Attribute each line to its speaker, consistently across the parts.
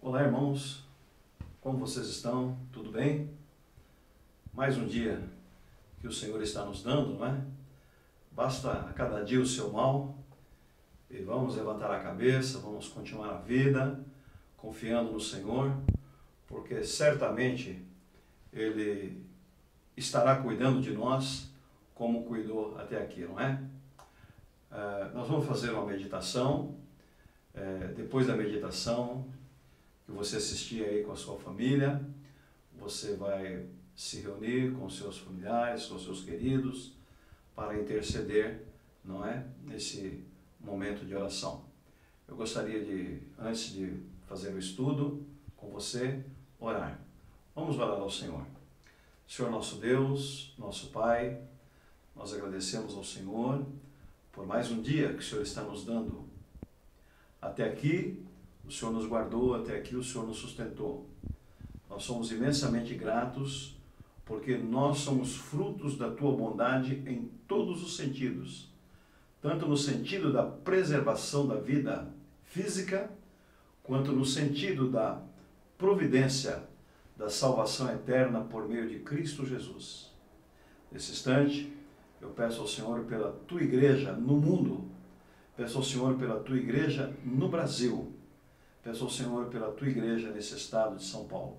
Speaker 1: Olá, irmãos, como vocês estão? Tudo bem? Mais um dia que o Senhor está nos dando, não é? Basta a cada dia o seu mal e vamos levantar a cabeça, vamos continuar a vida, confiando no Senhor, porque certamente Ele estará cuidando de nós como cuidou até aqui, não é? Nós vamos fazer uma meditação, depois da meditação, que você assistir aí com a sua família, você vai se reunir com seus familiares, com seus queridos, para interceder, não é? Nesse momento de oração. Eu gostaria de, antes de fazer o estudo com você, orar. Vamos orar ao Senhor. Senhor nosso Deus, nosso Pai, nós agradecemos ao Senhor por mais um dia que o Senhor está nos dando. Até aqui, o Senhor nos guardou, até aqui o Senhor nos sustentou. Nós somos imensamente gratos, porque nós somos frutos da Tua bondade em todos os sentidos. Tanto no sentido da preservação da vida física, quanto no sentido da providência da salvação eterna por meio de Cristo Jesus. Nesse instante, eu peço ao Senhor pela Tua igreja no mundo, peço ao Senhor pela Tua igreja no Brasil, peço ao Senhor pela Tua igreja nesse estado de São Paulo.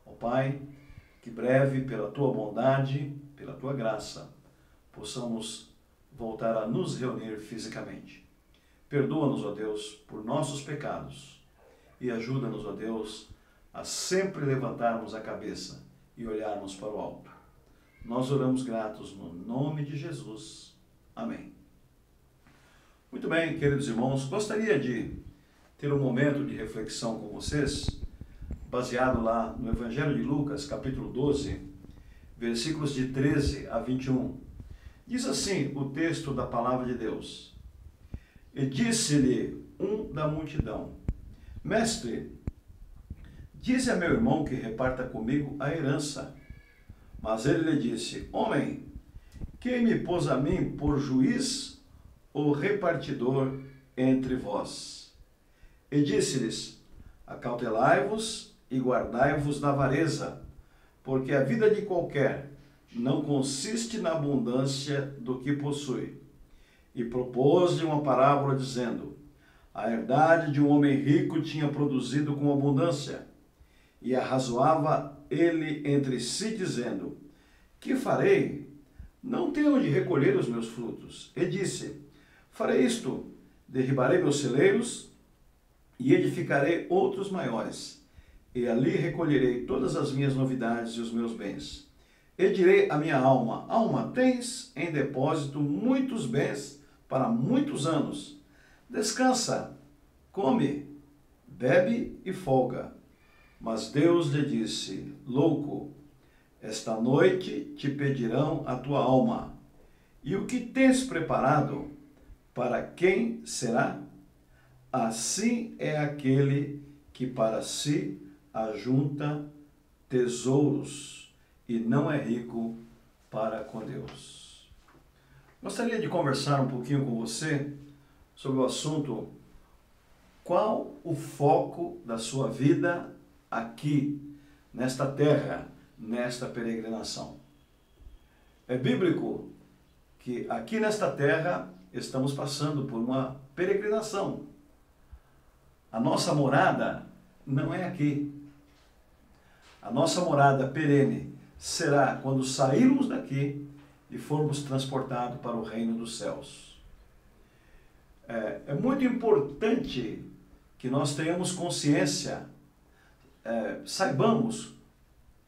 Speaker 1: Ó Pai, que breve, pela Tua bondade, pela Tua graça, possamos voltar a nos reunir fisicamente. Perdoa-nos, ó Deus, por nossos pecados e ajuda-nos, ó Deus, a sempre levantarmos a cabeça e olharmos para o alto. Nós oramos gratos no nome de Jesus. Amém. Muito bem, queridos irmãos, gostaria de ter um momento de reflexão com vocês, baseado lá no Evangelho de Lucas, capítulo 12, versículos de 13 a 21. Diz assim o texto da palavra de Deus: E disse-lhe um da multidão: Mestre, dize a meu irmão que reparta comigo a herança. Mas ele lhe disse: Homem, quem me pôs a mim por juiz ou repartidor entre vós? E disse-lhes: Acautelai-vos e guardai-vos da avareza, porque a vida de qualquer não consiste na abundância do que possui. E propôs-lhe uma parábola, dizendo: A herdade de um homem rico tinha produzido com abundância, e arrazoava ele entre si, dizendo: Que farei? Não tenho onde recolher os meus frutos. E disse: Farei isto: derribarei meus celeiros e edificarei outros maiores, e ali recolherei todas as minhas novidades e os meus bens. E direi à minha alma: Alma, tens em depósito muitos bens para muitos anos. Descansa, come, bebe e folga. Mas Deus lhe disse: Louco, esta noite te pedirão a tua alma. E o que tens preparado, para quem será? Assim é aquele que para si ajunta tesouros e não é rico para com Deus. Gostaria de conversar um pouquinho com você sobre o assunto: qual o foco da sua vida aqui, nesta terra, nesta peregrinação? É bíblico que aqui nesta terra estamos passando por uma peregrinação. A nossa morada não é aqui. A nossa morada perene será quando sairmos daqui e formos transportados para o reino dos céus. É muito importante que nós tenhamos consciência, saibamos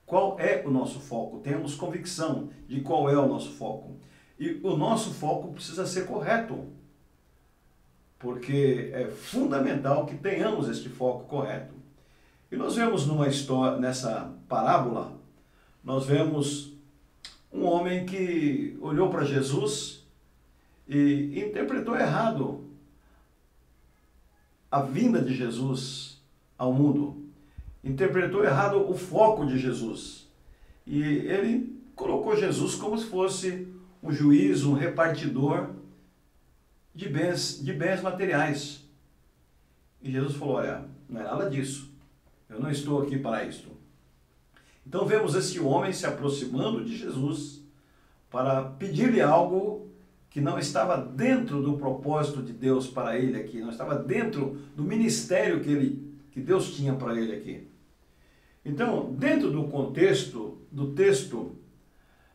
Speaker 1: qual é o nosso foco, tenhamos convicção de qual é o nosso foco. E o nosso foco precisa ser correto, porque é fundamental que tenhamos este foco correto. E nós vemos numa história, nessa parábola, nós vemos um homem que olhou para Jesus e interpretou errado a vinda de Jesus ao mundo. Interpretou errado o foco de Jesus. E ele colocou Jesus como se fosse um juiz, um repartidor de bens materiais. E Jesus falou: olha, não é nada disso. Eu não estou aqui para isto. Então vemos esse homem se aproximando de Jesus para pedir-lhe algo que não estava dentro do propósito de Deus para ele aqui, não estava dentro do ministério que Deus tinha para ele aqui. Então, dentro do contexto do texto,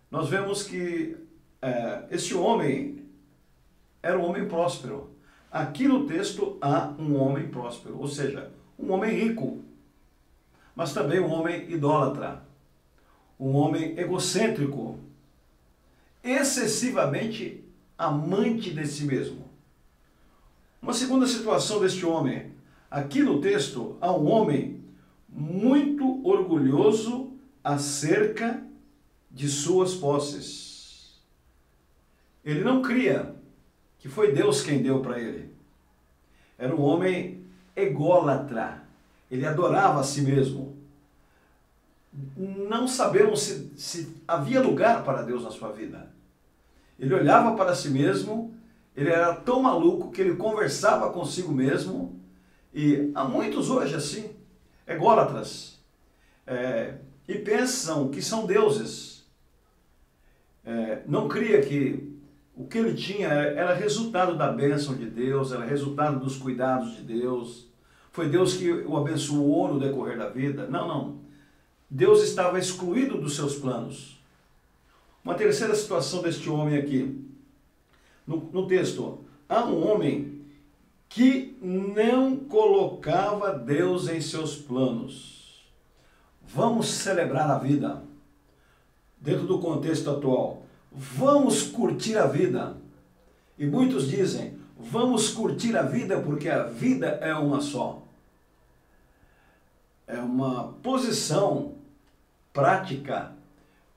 Speaker 1: nós vemos que esse homem era um homem próspero. Aqui no texto há um homem próspero, ou seja, um homem rico, mas também um homem idólatra, um homem egocêntrico, excessivamente amante de si mesmo. Uma segunda situação deste homem, aqui no texto há um homem muito orgulhoso acerca de suas posses. Ele não cria que foi Deus quem deu para ele. Era um homem ególatra. Ele adorava a si mesmo. Não saberam se havia lugar para Deus na sua vida. Ele olhava para si mesmo, ele era tão maluco que ele conversava consigo mesmo, e há muitos hoje assim, ególatras, e pensam que são deuses. Não cria que o que ele tinha era resultado da bênção de Deus, era resultado dos cuidados de Deus, foi Deus que o abençoou no decorrer da vida. Não. Deus estava excluído dos seus planos. Uma terceira situação deste homem aqui, no texto, há um homem que não colocava Deus em seus planos. Vamos celebrar a vida, dentro do contexto atual. Vamos curtir a vida. E muitos dizem, vamos curtir a vida porque a vida é uma só. É uma posição prática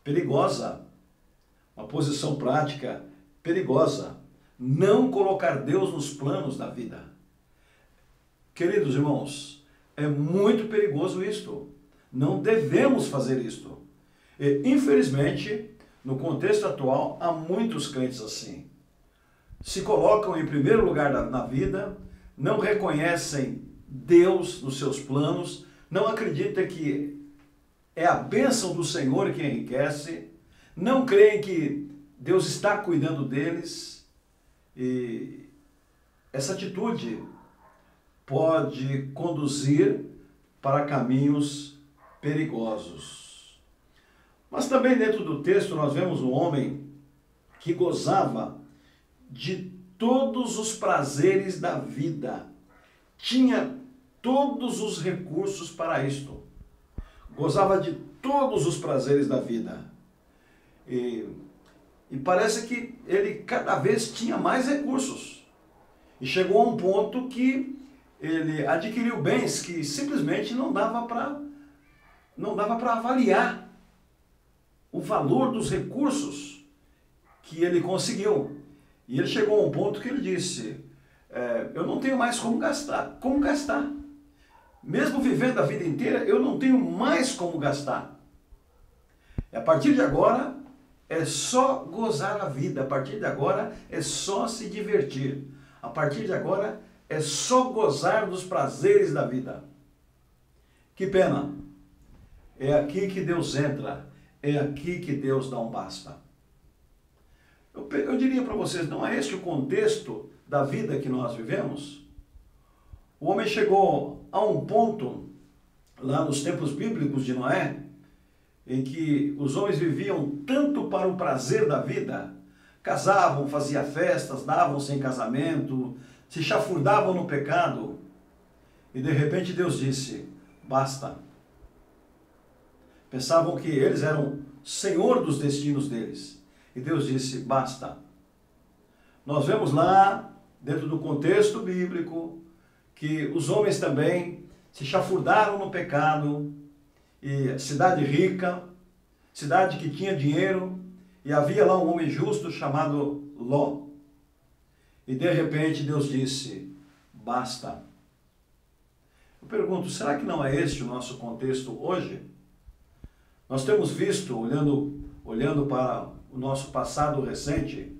Speaker 1: perigosa. Uma posição prática perigosa. Não colocar Deus nos planos da vida. Queridos irmãos, é muito perigoso isto. Não devemos fazer isto. E, infelizmente, no contexto atual, há muitos crentes assim. Se colocam em primeiro lugar na vida, não reconhecem Deus nos seus planos, não acreditam que é a bênção do Senhor que enriquece, não creem que Deus está cuidando deles, e essa atitude pode conduzir para caminhos perigosos. Mas também dentro do texto nós vemos um homem que gozava de todos os prazeres da vida, tinha todos os recursos para isto, gozava de todos os prazeres da vida, e parece que ele cada vez tinha mais recursos, e chegou a um ponto que ele adquiriu bens que simplesmente não dava para avaliar o valor dos recursos que ele conseguiu. E ele chegou a um ponto que ele disse, eu não tenho mais como gastar. Como gastar? Mesmo vivendo a vida inteira, eu não tenho mais como gastar. E a partir de agora, é só gozar a vida. A partir de agora, é só se divertir. A partir de agora, é só gozar dos prazeres da vida. Que pena. É aqui que Deus entra. É aqui que Deus dá um basta. Eu diria para vocês, não é este o contexto da vida que nós vivemos? O homem chegou a um ponto, lá nos tempos bíblicos de Noé, em que os homens viviam tanto para o prazer da vida, casavam, faziam festas, davam-se em casamento, se chafurdavam no pecado, e de repente Deus disse, basta. Pensavam que eles eram senhor dos destinos deles. E Deus disse, basta. Nós vemos lá, dentro do contexto bíblico, que os homens também se chafurdaram no pecado, e cidade rica, cidade que tinha dinheiro, e havia lá um homem justo chamado Ló. E de repente Deus disse, basta. Eu pergunto, será que não é este o nosso contexto hoje? Nós temos visto, olhando para o nosso passado recente,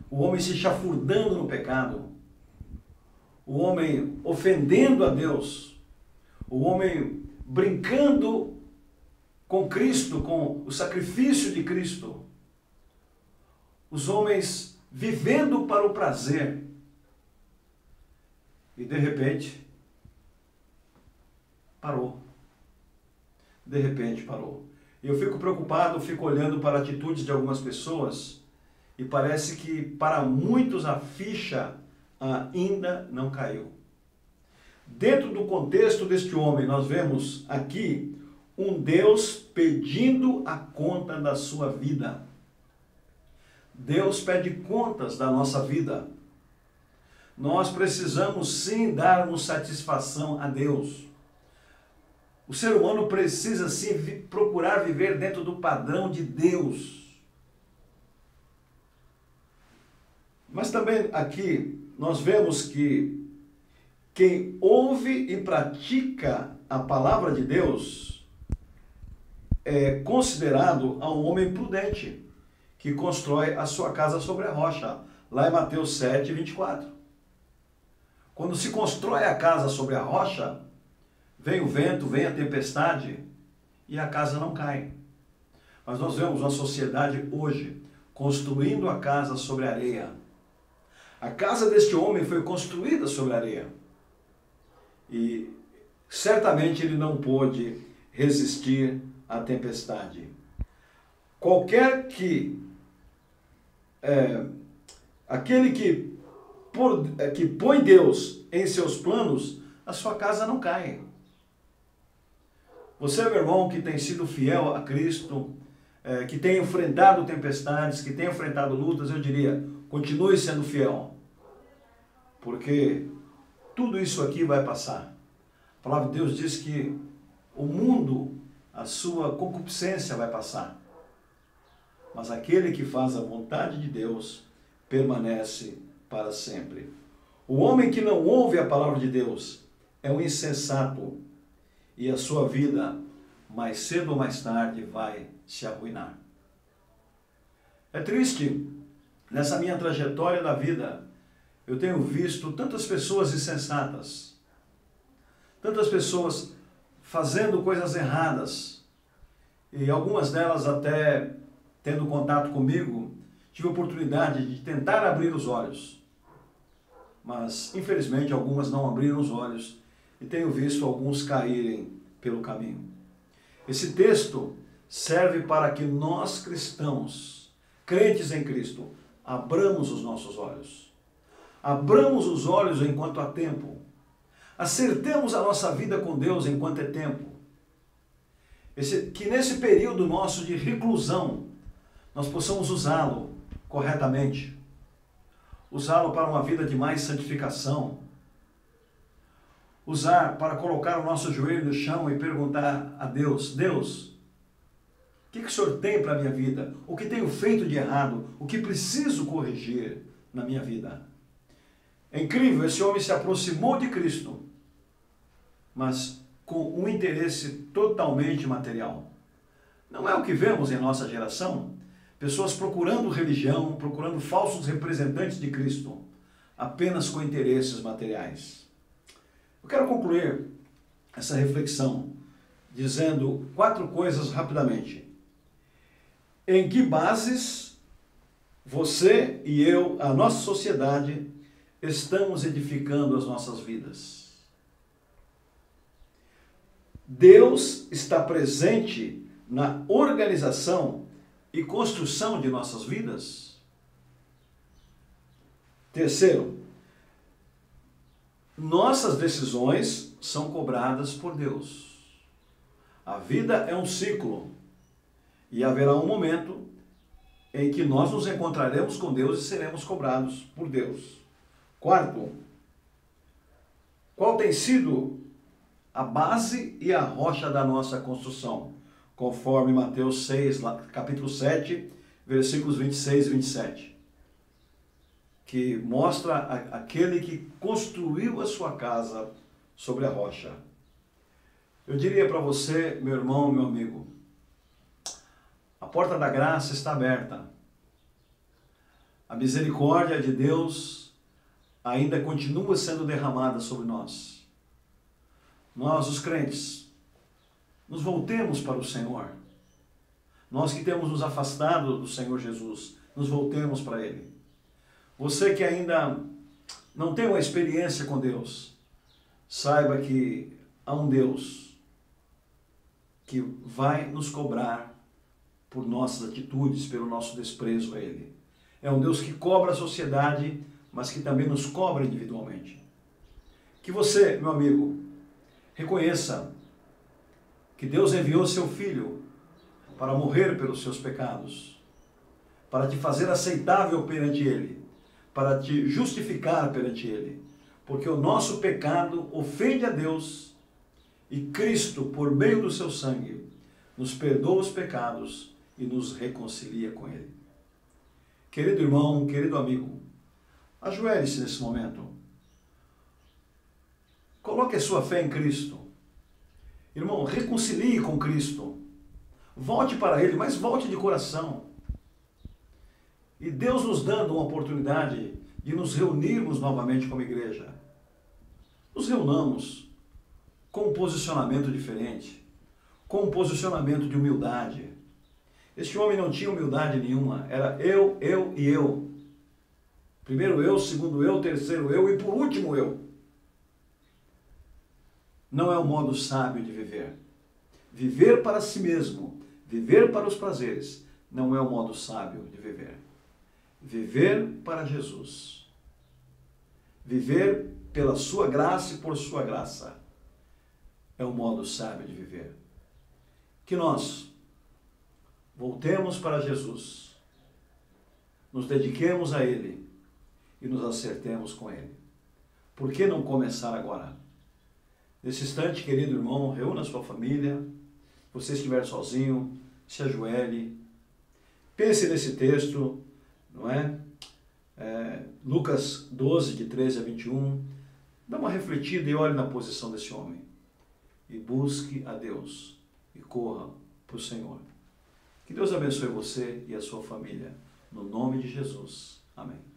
Speaker 1: o homem se chafurdando no pecado, o homem ofendendo a Deus, o homem brincando com Cristo, com o sacrifício de Cristo, os homens vivendo para o prazer, e de repente parou. De repente parou. E eu fico preocupado, fico olhando para atitudes de algumas pessoas e parece que para muitos a ficha ainda não caiu. Dentro do contexto deste homem, nós vemos aqui um Deus pedindo a conta da sua vida. Deus pede contas da nossa vida. Nós precisamos sim darmos satisfação a Deus. O ser humano precisa sim procurar viver dentro do padrão de Deus. Mas também aqui nós vemos que quem ouve e pratica a palavra de Deus é considerado um homem prudente, que constrói a sua casa sobre a rocha, lá em Mateus 7, 24. Quando se constrói a casa sobre a rocha, vem o vento, vem a tempestade e a casa não cai. Mas nós vemos uma sociedade hoje construindo a casa sobre a areia. A casa deste homem foi construída sobre a areia. E certamente ele não pôde resistir à tempestade. Qualquer que aquele que põe Deus em seus planos, a sua casa não cai. Você, meu irmão, que tem sido fiel a Cristo, que tem enfrentado tempestades, que tem enfrentado lutas, eu diria, continue sendo fiel. Porque tudo isso aqui vai passar. A palavra de Deus diz que o mundo, a sua concupiscência vai passar. Mas aquele que faz a vontade de Deus permanece para sempre. O homem que não ouve a palavra de Deus é um insensato e a sua vida, mais cedo ou mais tarde, vai se arruinar. É triste, nessa minha trajetória da vida, eu tenho visto tantas pessoas insensatas, tantas pessoas fazendo coisas erradas, e algumas delas até tendo contato comigo, tive a oportunidade de tentar abrir os olhos. Mas, infelizmente, algumas não abriram os olhos e tenho visto alguns caírem pelo caminho. Esse texto serve para que nós cristãos, crentes em Cristo, abramos os nossos olhos. Abramos os olhos enquanto há tempo. Acertemos a nossa vida com Deus enquanto é tempo. Que nesse período nosso de reclusão, nós possamos usá-lo corretamente. Usá-lo para uma vida de mais santificação. Usar para colocar o nosso joelho no chão e perguntar a Deus: Deus, o que o Senhor tem para a minha vida? O que tenho feito de errado? O que preciso corrigir na minha vida? É incrível, esse homem se aproximou de Cristo, mas com um interesse totalmente material. Não é o que vemos em nossa geração? Pessoas procurando religião, procurando falsos representantes de Cristo, apenas com interesses materiais. Eu quero concluir essa reflexão dizendo 4 coisas rapidamente. Em que bases você e eu, a nossa sociedade, estamos edificando as nossas vidas? Deus está presente na organização e construção de nossas vidas? Terceiro, nossas decisões são cobradas por Deus. A vida é um ciclo e haverá um momento em que nós nos encontraremos com Deus e seremos cobrados por Deus. Quarto, qual tem sido a base e a rocha da nossa construção? Conforme Mateus 6, capítulo 7, versículos 26 e 27. Que mostra aquele que construiu a sua casa sobre a rocha. Eu diria para você, meu irmão, meu amigo, a porta da graça está aberta. A misericórdia de Deus ainda continua sendo derramada sobre nós. nós, os crentes, nos voltemos para o Senhor. Nós que temos nos afastado do Senhor Jesus, nos voltemos para Ele. Você que ainda não tem uma experiência com Deus, saiba que há um Deus que vai nos cobrar por nossas atitudes, pelo nosso desprezo a Ele. É um Deus que cobra a sociedade, mas que também nos cobra individualmente. Que você, meu amigo, reconheça que Deus enviou seu Filho para morrer pelos seus pecados, para te fazer aceitável perante Ele, para te justificar perante Ele, porque o nosso pecado ofende a Deus e Cristo, por meio do seu sangue, nos perdoa os pecados e nos reconcilia com Ele. Querido irmão, querido amigo, ajoelhe-se nesse momento. Coloque a sua fé em Cristo. Irmão, reconcilie com Cristo. Volte para Ele, mas volte de coração. E Deus nos dando uma oportunidade de nos reunirmos novamente como igreja. Nos reunamos com um posicionamento diferente, com um posicionamento de humildade. Este homem não tinha humildade nenhuma, era eu e eu. Primeiro eu, segundo eu, terceiro eu e por último eu. Não é o modo sábio de viver. Viver para si mesmo, viver para os prazeres, não é o modo sábio de viver. Viver para Jesus. Viver pela sua graça e por sua graça é o modo sábio de viver. Que nós voltemos para Jesus, nos dediquemos a Ele e nos acertemos com Ele. Por que não começar agora? Nesse instante, querido irmão, reúna a sua família. Se você estiver sozinho, se ajoelhe. Pense nesse texto, não é? Lucas 12, de 13 a 21. Dá uma refletida e olhe na posição desse homem. E busque a Deus. E corra para o Senhor. Que Deus abençoe você e a sua família. No nome de Jesus. Amém.